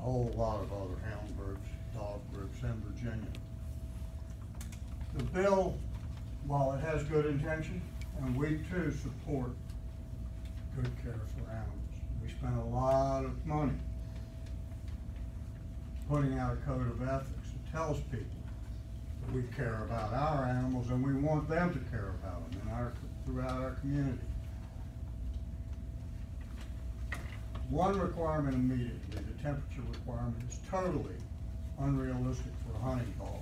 whole lot of other hound groups, dog groups in Virginia. The bill, while it has good intention, and we too support good care for animals, we spend a lot of money putting out a code of ethics that tells people that we care about our animals and we want them to care about them throughout our community. One requirement immediately, the temperature requirement, is totally unrealistic for a hunting dog.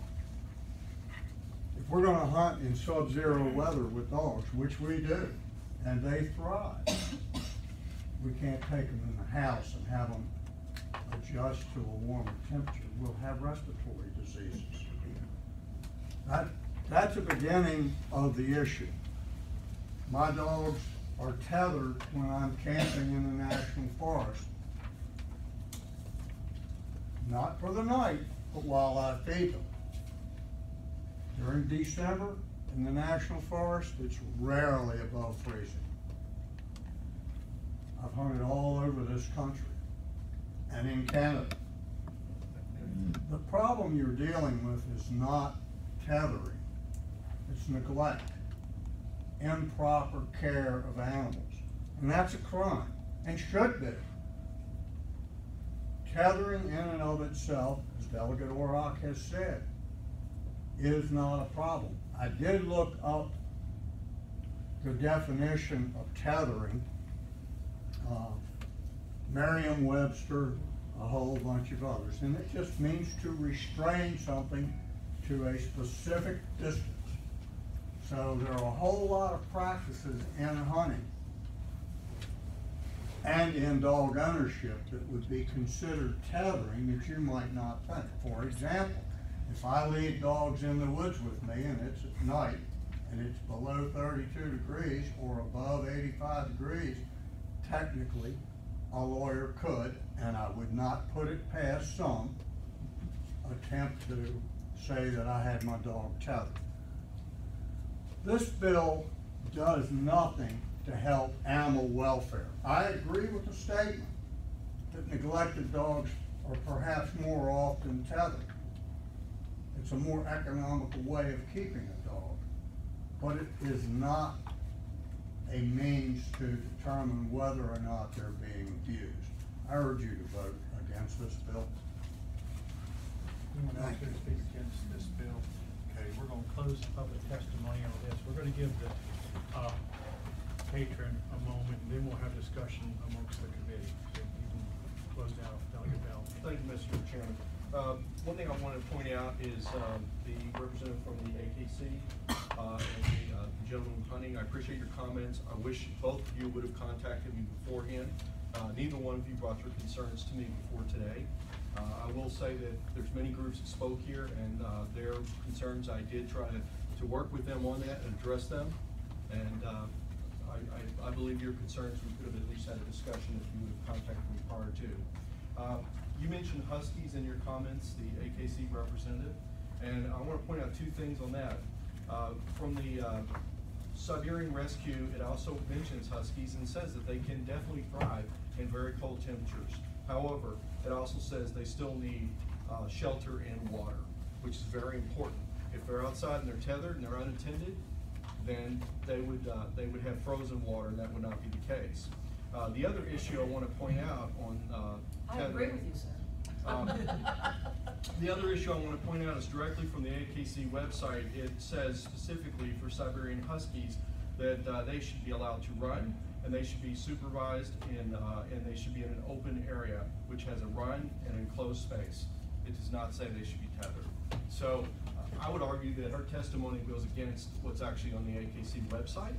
If we're going to hunt in sub-zero weather with dogs, which we do, and they thrive, we can't take them in the house and have them adjust to a warmer temperature. We'll have respiratory diseases. That's the beginning of the issue. My dogs are tethered when I'm camping in the national forest. Not for the night, but while I feed them. During December in the national forest, it's rarely above freezing. I've hunted all over this country and in Canada. The problem you're dealing with is not tethering, it's neglect, improper care of animals. And that's a crime, and should be. Tethering in and of itself, as Delegate Orrock has said, is not a problem. I did look up the definition of tethering, Merriam-Webster, a whole bunch of others, and it just means to restrain something to a specific distance. So there are a whole lot of practices in hunting and in dog ownership that would be considered tethering that you might not think. For example, if I lead dogs in the woods with me and it's at night and it's below 32 degrees or above 85 degrees, technically a lawyer could, and I would not put it past some, attempt to say that I had my dog tethered. This bill does nothing to help animal welfare. I agree with the statement that neglected dogs are perhaps more often tethered. It's a more economical way of keeping a dog, but it is not a means to determine whether or not they're being abused. I urge you to vote against this bill. Anyone else here to speak against this bill? Okay, we're going to close the public testimony on this. We're going to give the patron a moment, and then we'll have discussion amongst the committee. So you can close out, Delegate Bell. Thank you, Mr. Chairman. One thing I want to point out is the representative from the AKC and the gentleman hunting. I appreciate your comments. I wish both of you would have contacted me beforehand. Neither one of you brought your concerns to me before today. I will say that there's many groups that spoke here, and their concerns, I did try to work with them on that and address them. And I believe your concerns, we could have at least had a discussion if you would have contacted me prior to. You mentioned Huskies in your comments, the AKC representative, and I want to point out two things on that. From the Siberian Rescue, it also mentions Huskies and says that they can definitely thrive in very cold temperatures. However, it also says they still need shelter and water, which is very important. If they're outside and they're tethered and they're unattended, then they would have frozen water, and that would not be the case. The other issue I want to point out on I agree with you, sir. The other issue I want to point out is directly from the AKC website. It says specifically for Siberian Huskies that they should be allowed to run, and they should be supervised and they should be in an open area which has a run and enclosed space. It does not say they should be tethered. So I would argue that her testimony goes against what's actually on the AKC website.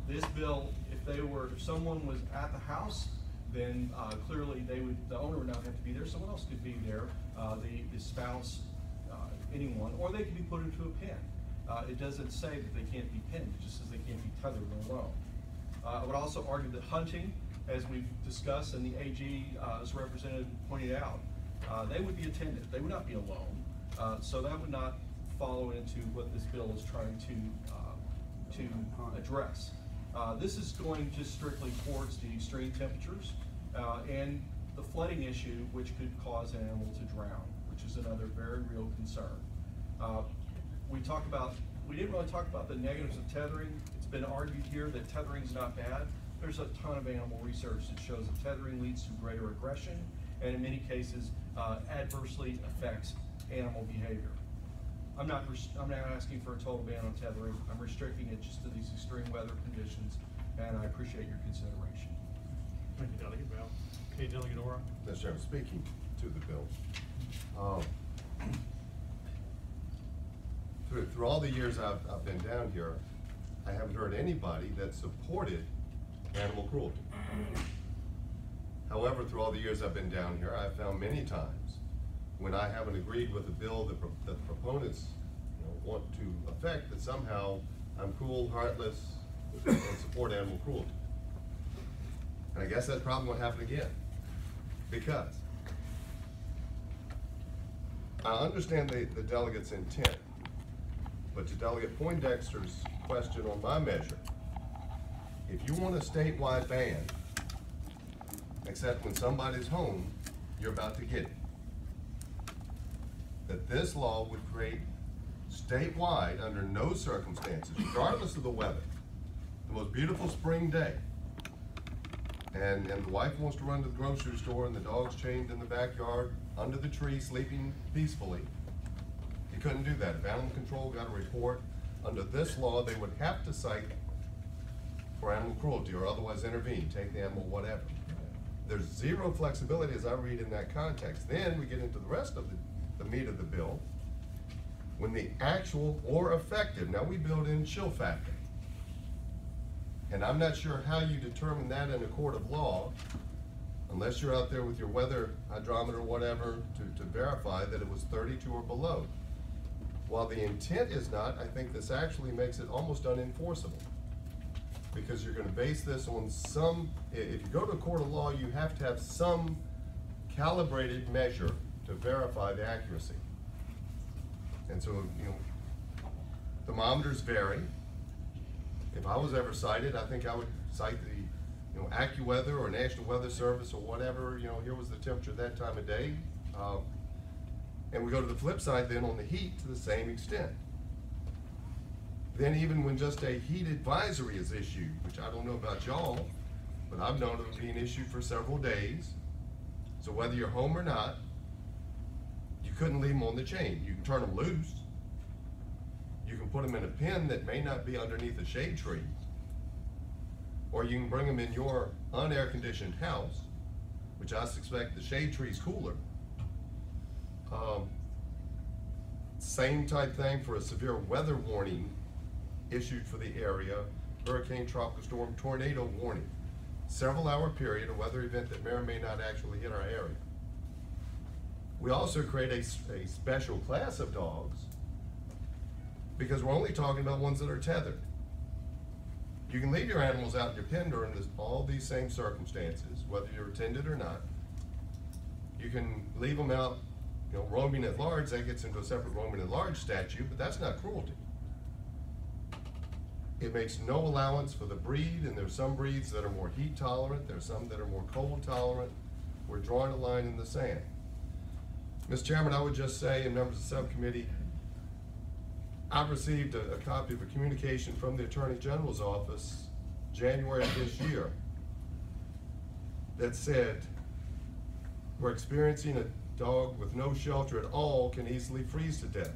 This bill, if someone was at the house, then clearly the owner would not have to be there. Someone else could be there, the spouse, anyone, or they could be put into a pen. It doesn't say that they can't be pinned, it just says they can't be tethered alone. I would also argue that hunting, as we've discussed and the AG's representative pointed out, they would be attended, they would not be alone. So that would not follow into what this bill is trying to address. This is going just strictly towards the extreme temperatures, and the flooding issue, which could cause an animal to drown, which is another very real concern. We didn't really talk about the negatives of tethering. It's been argued here that tethering is not bad. There's a ton of animal research that shows that tethering leads to greater aggression, and in many cases, adversely affects animal behavior. I'm not asking for a total ban on tethering. I'm restricting it just to these extreme weather conditions, and I appreciate your consideration. Thank you, Delegate Bell. Okay, Delegate Ora. Mr. Chairman, speaking to the bill, through all the years I've been down here, I haven't heard anybody that supported animal cruelty. However, through all the years I've been down here, I've found many times when I haven't agreed with a bill that the proponents want to affect, that somehow I'm cruel, heartless, and support animal cruelty. And I guess that's probably going to happen again, because I understand the delegate's intent, but to Delegate Poindexter's question on my measure, if you want a statewide ban, except when somebody's home, you're about to get it. That this law would create statewide, under no circumstances, regardless of the weather, the most beautiful spring day, and the wife wants to run to the grocery store and the dog's chained in the backyard under the tree sleeping peacefully. You couldn't do that. If animal control got a report under this law, they would have to cite for animal cruelty or otherwise intervene, take the animal, whatever. There's zero flexibility as I read in that context. Then we get into the rest of the meat of the bill, when the actual or effective, now we build in chill factor. And I'm not sure how you determine that in a court of law, unless you're out there with your weather hydrometer or whatever to verify that it was 32 or below. While the intent is not, I think this actually makes it almost unenforceable. Because you're gonna base this on some, if you go to a court of law, you have to have some calibrated measure to verify the accuracy. And so, thermometers vary. If I was ever cited, I think I would cite the, AccuWeather or National Weather Service or whatever, here was the temperature that time of day. And we go to the flip side then on the heat to the same extent. Then even when just a heat advisory is issued, which I don't know about y'all, but I've known it being issued for several days. So whether you're home or not, you couldn't leave them on the chain. You can turn them loose. You can put them in a pen that may not be underneath a shade tree. Or you can bring them in your unair conditioned house, which I suspect the shade tree's cooler. Same type thing for a severe weather warning issued for the area, hurricane, tropical storm, tornado warning. Several hour period, a weather event that may or may not actually hit our area. We also create a special class of dogs because we're only talking about ones that are tethered. You can leave your animals out in your pen during all these same circumstances, whether you're attended or not. You can leave them out, roaming at large. That gets into a separate roaming at large statute, but that's not cruelty. It makes no allowance for the breed, and there's some breeds that are more heat tolerant, there's some that are more cold tolerant. We're drawing a line in the sand. Mr. Chairman, I would just say, and members of the subcommittee, I've received a copy of a communication from the Attorney General's office, January of this year, that said, we're experiencing a dog with no shelter at all can easily freeze to death.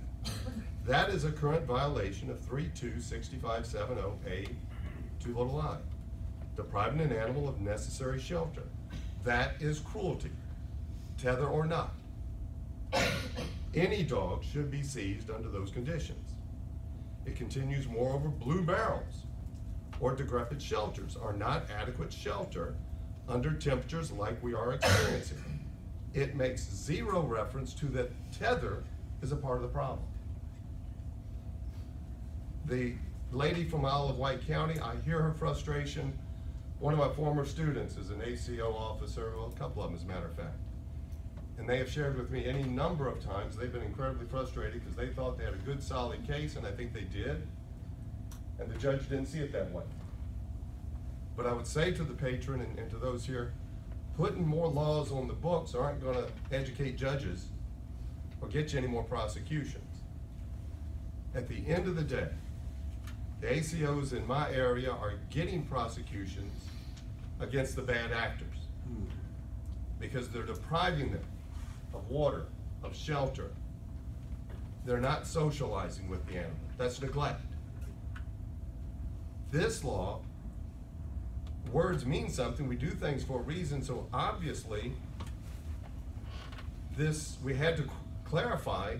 That is a current violation of 326570A(2)(i), depriving an animal of necessary shelter. That is cruelty, tether or not. Any dog should be seized under those conditions. It continues, moreover, blue barrels or decrepit shelters are not adequate shelter under temperatures like we are experiencing. It makes zero reference to that tether is a part of the problem. The lady from Isle of Wight County, I hear her frustration. One of my former students is an ACO officer, well, a couple of them as a matter of fact. And they have shared with me any number of times they've been incredibly frustrated because they thought they had a good solid case, and I think they did, and the judge didn't see it that way. But I would say to the patron and to those here, putting more laws on the books aren't gonna educate judges or get you any more prosecutions. At the end of the day, the ACOs in my area are getting prosecutions against the bad actors because they're depriving them of water, of shelter. They're not socializing with the animal. That's neglect. This law, words mean something. We do things for a reason, so obviously this, we had to clarify,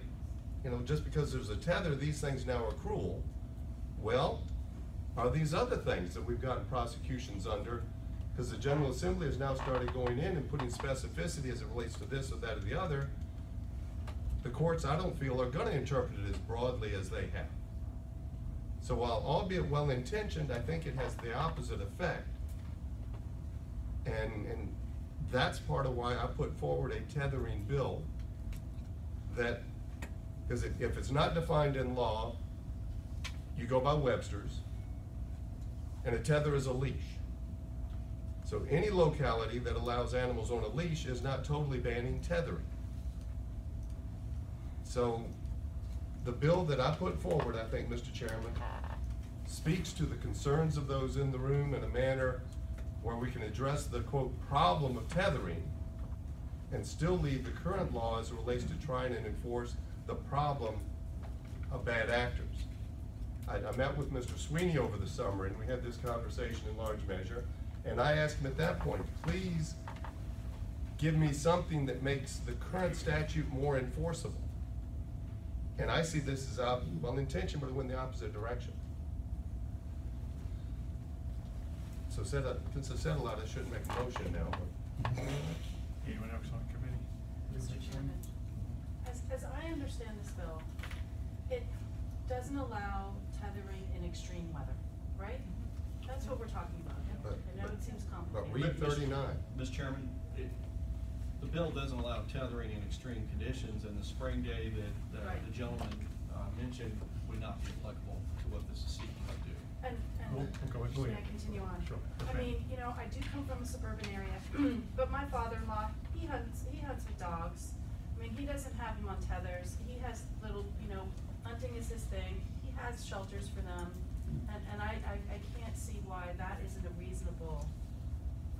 you know, just because there's a tether, these things now are cruel. Well, are these other things that we've gotten prosecutions under? Because the General Assembly has now started going in and putting specificity as it relates to this or that or the other. The courts, I don't feel, are gonna interpret it as broadly as they have. So while albeit well-intentioned, I think it has the opposite effect. And that's part of why I put forward a tethering bill that, because if it's not defined in law, you go by Webster's, and a tether is a leash. So any locality that allows animals on a leash is not totally banning tethering. So the bill that I put forward, I think, Mr. Chairman, speaks to the concerns of those in the room in a manner where we can address the, quote, problem of tethering and still leave the current law as it relates to trying and enforce the problem of bad actors. I met with Mr. Sweeney over the summer and we had this conversation in large measure, and I asked him at that point, please give me something that makes the current statute more enforceable. And I see this as well-intentioned, but it went in the opposite direction. So since I said a lot, I shouldn't make a motion now, but. Anyone else on the committee? Mr. Chairman, as I understand this bill, it doesn't allow tethering in extreme weather, right? That's what we're talking about. I know it seems But complicated. read 39. Mr. Chairman, the bill doesn't allow tethering in extreme conditions, and the spring day that Right. the gentleman mentioned would not be applicable to what this is seeking to do. And Go ahead. can I continue on? Sure. I mean, you know, I do come from a suburban area, but my father-in-law, he hunts with dogs. I mean, he doesn't have them on tethers. He has little, you know, hunting is his thing. He has shelters for them. And I can't see why that isn't a reasonable,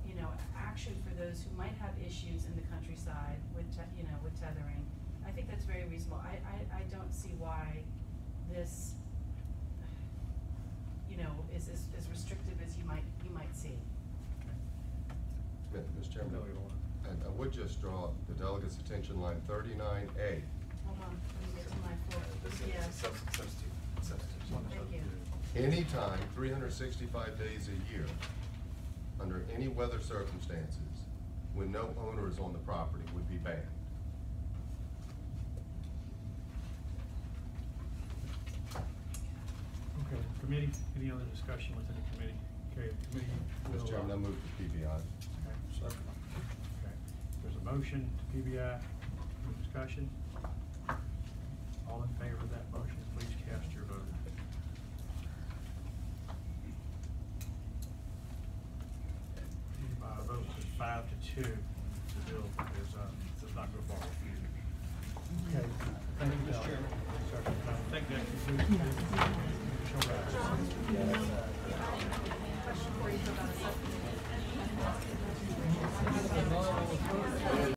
you know, action for those who might have issues in the countryside with, you know, with tethering. I think that's very reasonable. I don't see why this, you know, is as restrictive as you might see. Mr. Chairman, I would just draw the delegate's attention line 39A. Hold on, let me get to my full, yeah. Thank you. Anytime, 365 days a year, under any weather circumstances, when no owner is on the property, would be banned. Okay, committee, any other discussion within the committee? Okay, the committee will. Mr. Chairman, I move to PBI. Okay. Okay, there's a motion to PBI, any discussion? All in favor of that motion, please cast your vote. My vote is 5-2, the bill does not go forward. Okay, thank you, Mr. Chairman. I think that concludes the business.